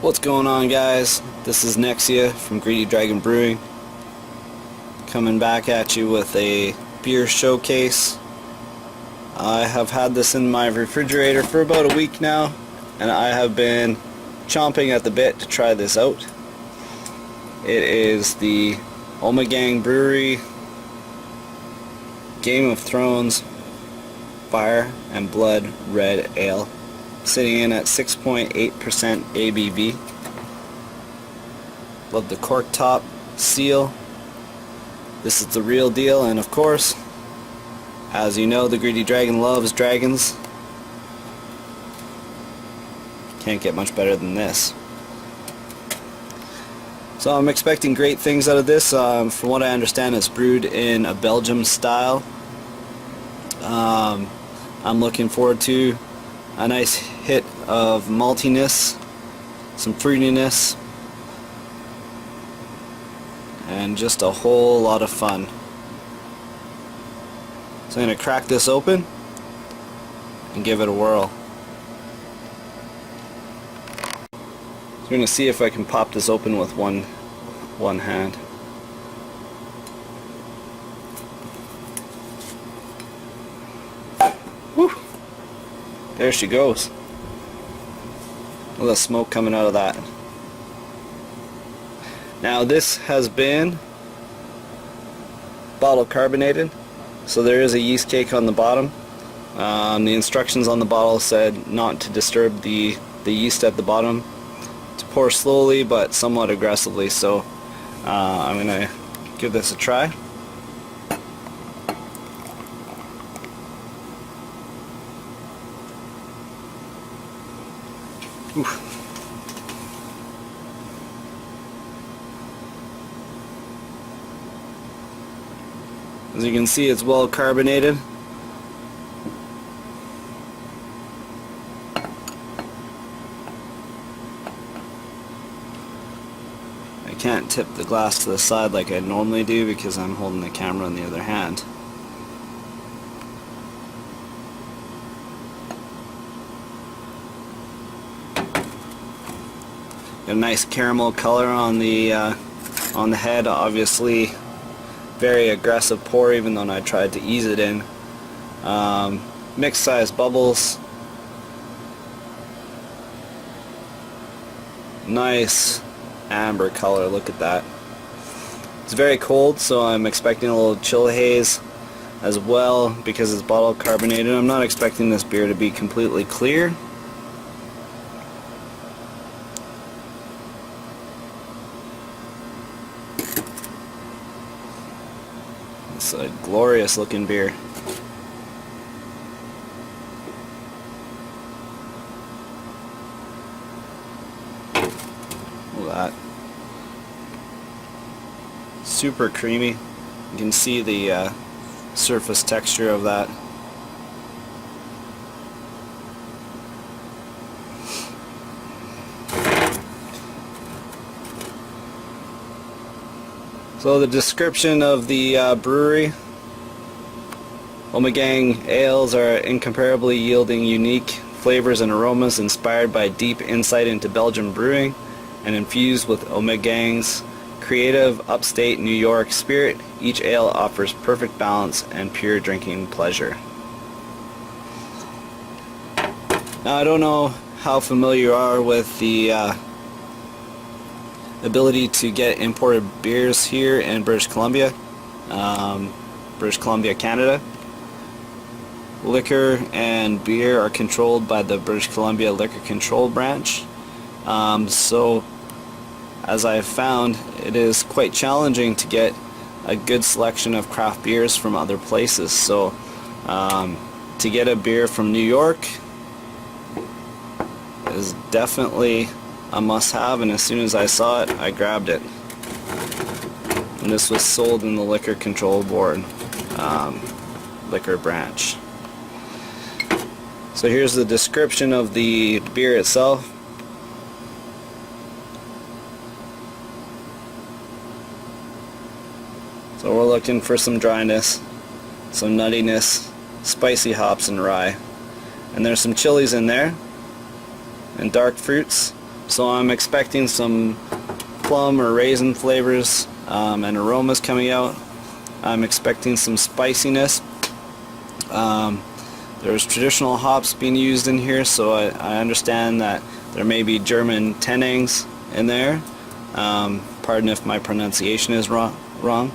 What's going on, guys? This is Nexia from Greedy Dragon Brewing, coming back at you with a beer showcase. I have had this in my refrigerator for about a week now, and I have been chomping at the bit to try this out. It is the Ommegang Brewery Game of Thrones Fire and Blood Red Ale, sitting in at 6.8% ABV. Love the cork top seal. This is the real deal, and of course, as you know, the Greedy Dragon loves dragons. Can't get much better than this. So I'm expecting great things out of this. From what I understand, it's brewed in a Belgium style. I'm looking forward to a nice hit of maltiness, some fruitiness, and just a whole lot of fun. So I'm going to crack this open and give it a whirl. So we're going to see if I can pop this open with one hand. Whew. There she goes. Look at the smoke coming out of that. Now this has been bottle carbonated, so there is a yeast cake on the bottom. The instructions on the bottle said not to disturb the yeast at the bottom, to pour slowly but somewhat aggressively, so I'm going to give this a try. Oof. As you can see, it's well carbonated. I can't tip the glass to the side like I normally do because I'm holding the camera in the other hand. Got a nice caramel color on the head. Obviously, very aggressive pour, even though I tried to ease it in. Mixed size bubbles. Nice amber color. Look at that. It's very cold, so I'm expecting a little chill haze as well because it's bottle carbonated. I'm not expecting this beer to be completely clear. It's a glorious looking beer. Look at that. Super creamy. You can see the surface texture of that. So the description of the brewery: Ommegang ales are incomparably yielding unique flavors and aromas inspired by deep insight into Belgian brewing and infused with Ommegang's creative upstate New York spirit. Each ale offers perfect balance and pure drinking pleasure. Now, I don't know how familiar you are with the ability to get imported beers here in British Columbia, Canada. Liquor and beer are controlled by the British Columbia Liquor Control Branch. So, as I have found, it is quite challenging to get a good selection of craft beers from other places. So, to get a beer from New York is definitely a must-have, and as soon as I saw it, I grabbed it. And this was sold in the Liquor Control Board liquor branch. So here's the description of the beer itself. So we're looking for some dryness, some nuttiness, spicy hops and rye. And there's some chilies in there, and dark fruits, So I'm expecting some plum or raisin flavors and aromas coming out. I'm expecting some spiciness. There's traditional hops being used in here, so I understand that there may be German Tennangs in there. Pardon if my pronunciation is wrong.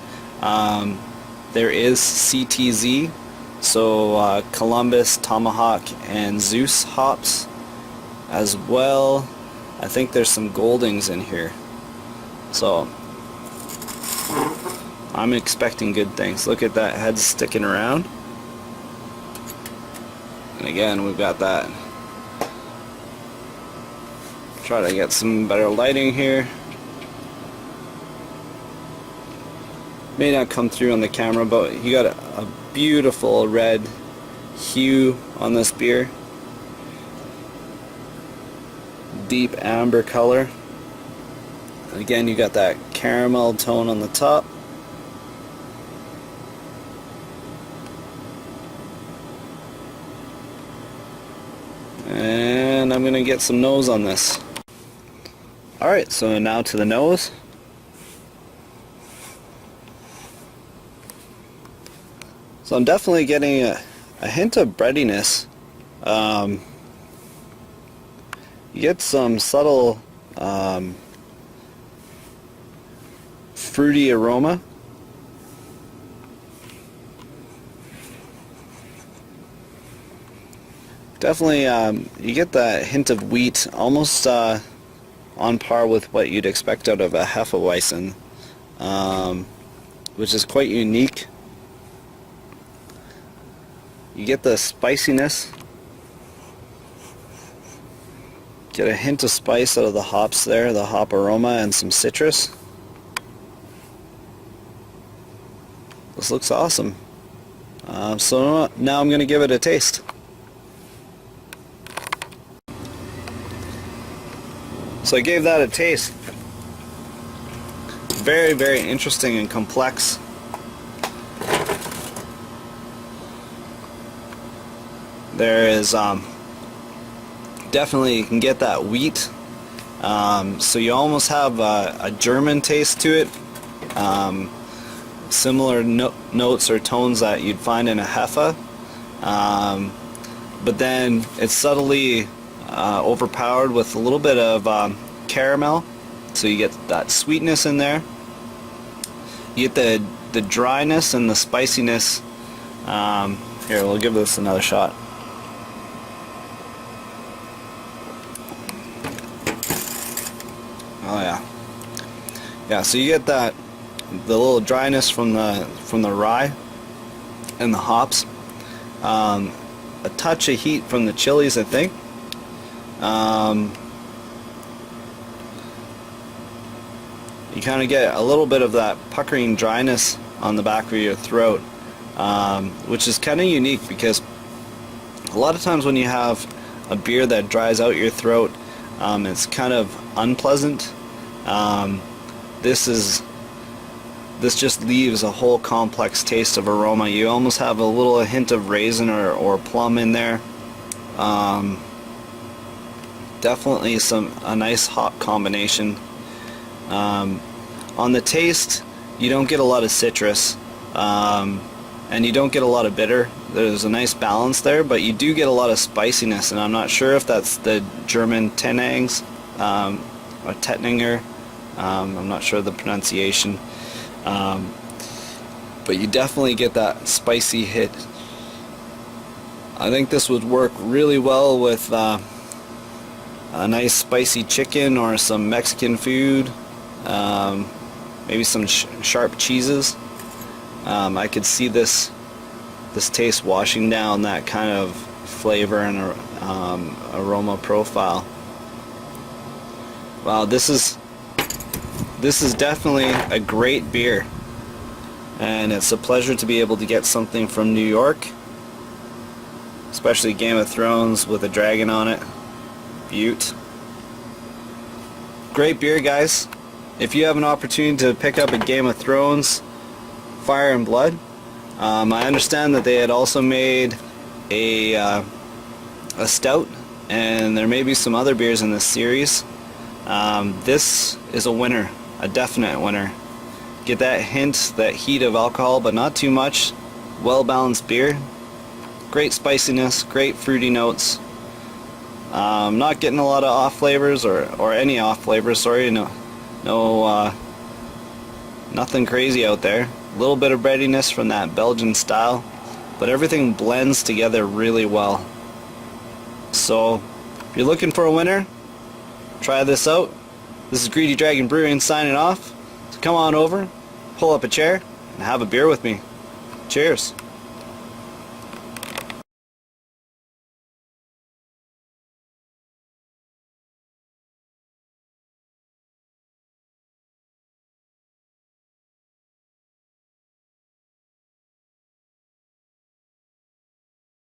There is CTZ, so Columbus, Tomahawk, and Zeus hops as well. I think there's some Goldings in here, so I'm expecting good things. Look at that head sticking around. And again, we've got that. Try to get some better lighting here. May not come through on the camera, but you got a beautiful red hue on this beer. Deep amber color. And again, you got that caramel tone on the top. And I'm gonna get some nose on this. Alright, so now to the nose. So I'm definitely getting a hint of breadiness. You get some subtle fruity aroma. Definitely you get that hint of wheat, almost on par with what you'd expect out of a Hefeweizen, which is quite unique. You get the spiciness, get a hint of spice out of the hops there, the hop aroma, and some citrus. This looks awesome. So now I'm going to give it a taste. So I gave that a taste. Very, very interesting and complex. There is definitely, you can get that wheat. So you almost have a German taste to it. Similar notes or tones that you'd find in a Hefe. But then it's subtly overpowered with a little bit of caramel, so you get that sweetness in there. You get the dryness and the spiciness. Here, we'll give this another shot. Oh yeah, yeah. So you get the little dryness from the rye and the hops. A touch of heat from the chilies, I think. You kind of get a little bit of that puckering dryness on the back of your throat, which is kind of unique because a lot of times when you have a beer that dries out your throat, it's kind of unpleasant. This just leaves a whole complex taste of aroma. You almost have a little hint of raisin or plum in there. Definitely a nice hop combination. On the taste, you don't get a lot of citrus, and you don't get a lot of bitter. There's a nice balance there, but you do get a lot of spiciness, and I'm not sure if that's the German Tennangs or Tettnanger. I'm not sure of the pronunciation, but you definitely get that spicy hit. I think this would work really well with a nice spicy chicken or some Mexican food, maybe some sharp cheeses. I could see this taste washing down that kind of flavor and aroma profile. Wow, this is definitely a great beer, and it's a pleasure to be able to get something from New York, especially Game of Thrones with a dragon on it. Beaut. Great beer, guys. If you have an opportunity to pick up a Game of Thrones Fire and Blood, I understand that they had also made a stout, and there may be some other beers in this series. This is a winner, a definite winner. Get that hint, that heat of alcohol, but not too much. Well-balanced beer. Great spiciness, great fruity notes. Not getting a lot of off flavors or any off flavors. Sorry, nothing crazy out there. A little bit of breadiness from that Belgian style, but everything blends together really well. So, if you're looking for a winner, try this out. This is Greedy Dragon Brewing signing off. So come on over, pull up a chair, and have a beer with me. Cheers.